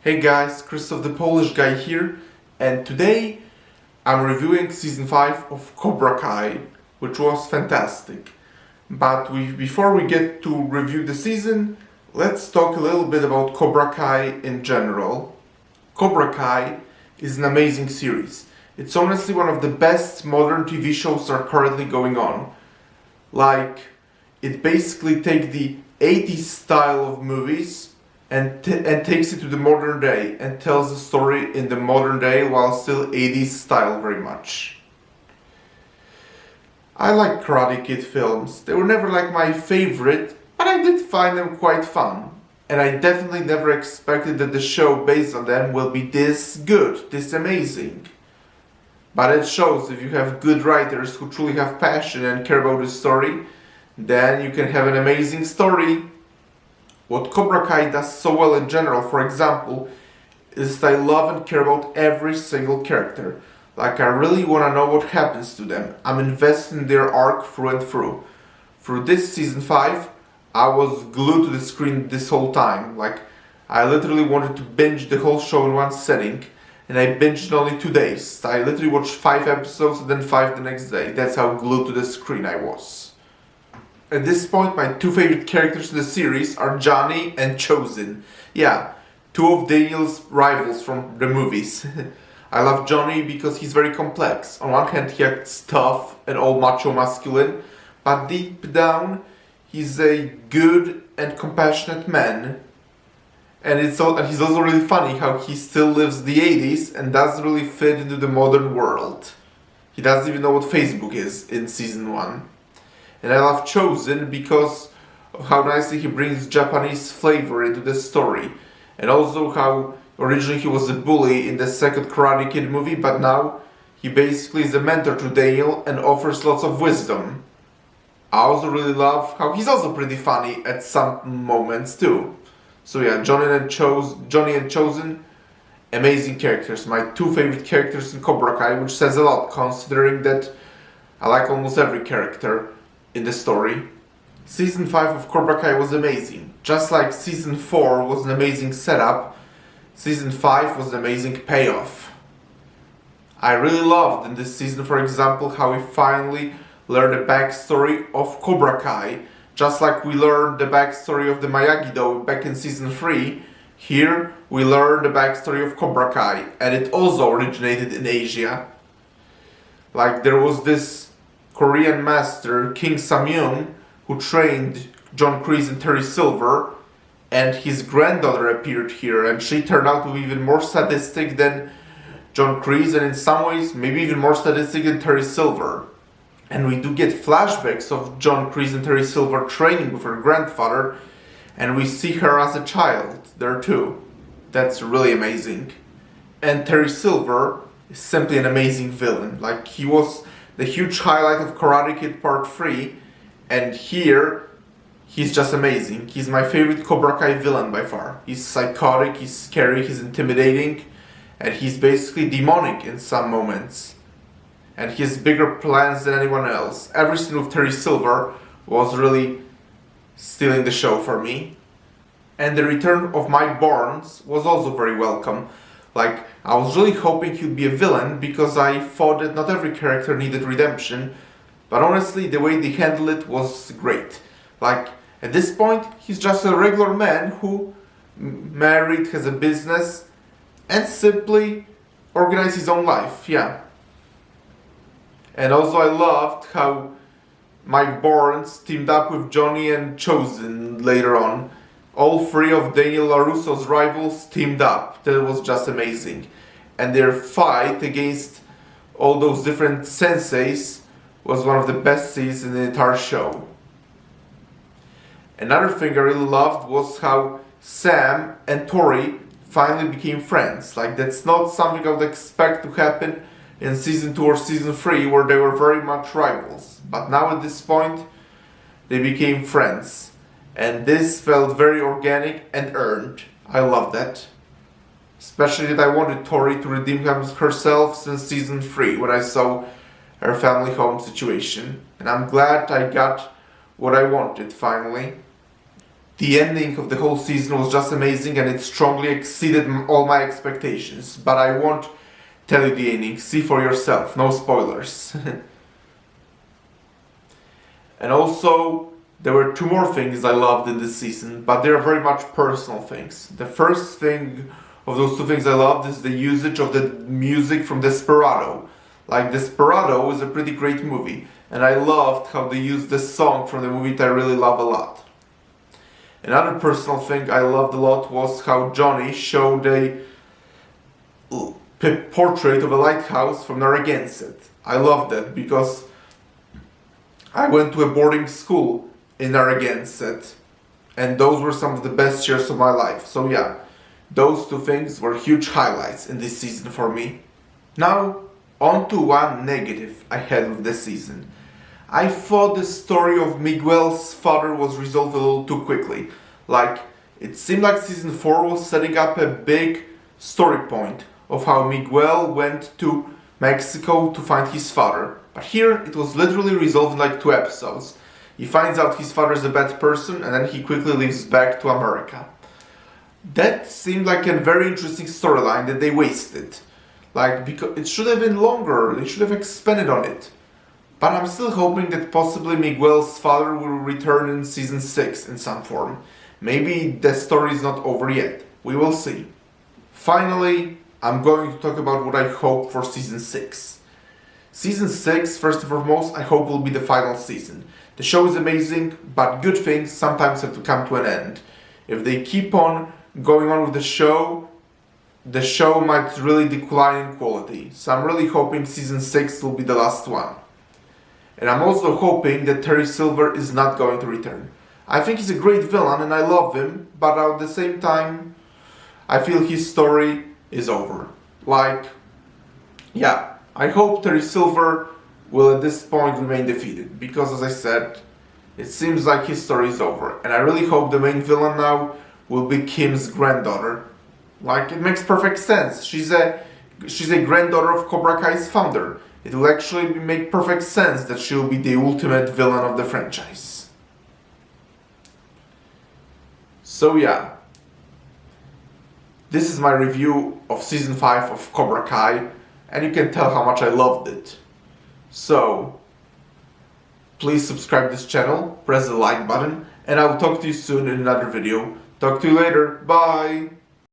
Hey guys, Christoph the Polish guy here, and today I'm reviewing season 5 of Cobra Kai, which was fantastic. But before we get to review the season, let's talk a little bit about Cobra Kai in general. Cobra Kai is an amazing series. It's honestly one of the best modern TV shows that are currently going on. Like, it basically takes the 80s style of movies and takes it to the modern day and tells the story in the modern day while still 80s style very much. I like Karate Kid films. They were never like my favorite, but I did find them quite fun. And I definitely never expected that the show based on them will be this good, this amazing. But it shows if you have good writers who truly have passion and care about the story, then you can have an amazing story. What Cobra Kai does so well in general, for example, is that I love and care about every single character. Like, I really want to know what happens to them. I'm invested in their arc through and through. Through this season 5, I was glued to the screen this whole time. Like, I literally wanted to binge the whole show in one setting, and I binged in only 2 days. I literally watched 5 episodes and then 5 the next day. That's how glued to the screen I was. At this point, my 2 favorite characters in the series are Johnny and Chosen. Yeah, 2 of Daniel's rivals from the movies. I love Johnny because he's very complex. On one hand, he acts tough and all macho masculine, but deep down, he's a good and compassionate man. And he's also really funny how he still lives the 80s and doesn't really fit into the modern world. He doesn't even know what Facebook is in season 1. And I love Chosen because of how nicely he brings Japanese flavor into the story. And also how originally he was a bully in the second Karate Kid movie, but now he basically is a mentor to Daniel and offers lots of wisdom. I also really love how he's also pretty funny at some moments too. So yeah, Johnny and Chosen, amazing characters. My 2 favorite characters in Cobra Kai, which says a lot considering that I like almost every character in the story. Season 5 of Cobra Kai was amazing. Just like Season 4 was an amazing setup, Season 5 was an amazing payoff. I really loved in this season, for example, how we finally learned the backstory of Cobra Kai. Just like we learned the backstory of the Miyagi-Do back in Season 3, here we learned the backstory of Cobra Kai, and it also originated in Asia. Like, there was this Korean master, King Samyun, who trained John Kreese and Terry Silver, and his granddaughter appeared here, and she turned out to be even more sadistic than John Kreese, and in some ways, maybe even more sadistic than Terry Silver. And we do get flashbacks of John Kreese and Terry Silver training with her grandfather, and we see her as a child there too. That's really amazing. And Terry Silver is simply an amazing villain. Like, he was the huge highlight of Karate Kid Part 3, and here, he's just amazing. He's my favorite Cobra Kai villain by far. He's psychotic, he's scary, he's intimidating, and he's basically demonic in some moments. And he has bigger plans than anyone else. Every scene with Terry Silver was really stealing the show for me. And the return of Mike Barnes was also very welcome. Like, I was really hoping he'd be a villain because I thought that not every character needed redemption, but honestly, the way they handled it was great. Like, at this point, he's just a regular man who married, has a business, and simply organized his own life, yeah. And also I loved how Mike Barnes teamed up with Johnny and Chosen later on. All 3 of Daniel LaRusso's rivals teamed up. That was just amazing. And their fight against all those different senseis was one of the best scenes in the entire show. Another thing I really loved was how Sam and Tori finally became friends. Like, that's not something I would expect to happen in Season 2 or Season 3 where they were very much rivals. But now at this point, they became friends. And this felt very organic and earned. I love that. Especially that I wanted Tori to redeem herself since Season 3 when I saw her family home situation. And I'm glad I got what I wanted finally. The ending of the whole season was just amazing and it strongly exceeded all my expectations. But I won't tell you the ending. See for yourself. No spoilers. And also, there were two more things I loved in this season, but they are very much personal things. The first thing of those two things I loved is the usage of the music from Desperado. Like, Desperado is a pretty great movie, and I loved how they used the song from the movie that I really love a lot. Another personal thing I loved a lot was how Johnny showed a portrait of a lighthouse from Narragansett. I loved that because I went to a boarding school in Narragansett, and those were some of the best years of my life. So yeah, those two things were huge highlights in this season for me. Now, on to one negative I had with this season. I thought the story of Miguel's father was resolved a little too quickly. Like, it seemed like season 4 was setting up a big story point of how Miguel went to Mexico to find his father. But here, it was literally resolved in like 2 episodes. He finds out his father is a bad person and then he quickly leaves back to America. That seemed like a very interesting storyline that they wasted. Like, because it should have been longer, they should have expanded on it. But I'm still hoping that possibly Miguel's father will return in season 6 in some form. Maybe the story is not over yet. We will see. Finally, I'm going to talk about what I hope for season 6. Season 6, first and foremost, I hope will be the final season. The show is amazing, but good things sometimes have to come to an end. If they keep on going on with the show might really decline in quality. So I'm really hoping season 6 will be the last one. And I'm also hoping that Terry Silver is not going to return. I think he's a great villain and I love him, but at the same time, I feel his story is over. Like, yeah, I hope Terry Silver will at this point remain defeated, because as I said, it seems like his story is over. And I really hope the main villain now will be Kim's granddaughter. Like, it makes perfect sense. She's a granddaughter of Cobra Kai's founder. It will actually make perfect sense that she will be the ultimate villain of the franchise. So yeah, this is my review of season 5 of Cobra Kai, and you can tell how much I loved it. So, please subscribe to this channel, press the like button, and I will talk to you soon in another video. Talk to you later, bye!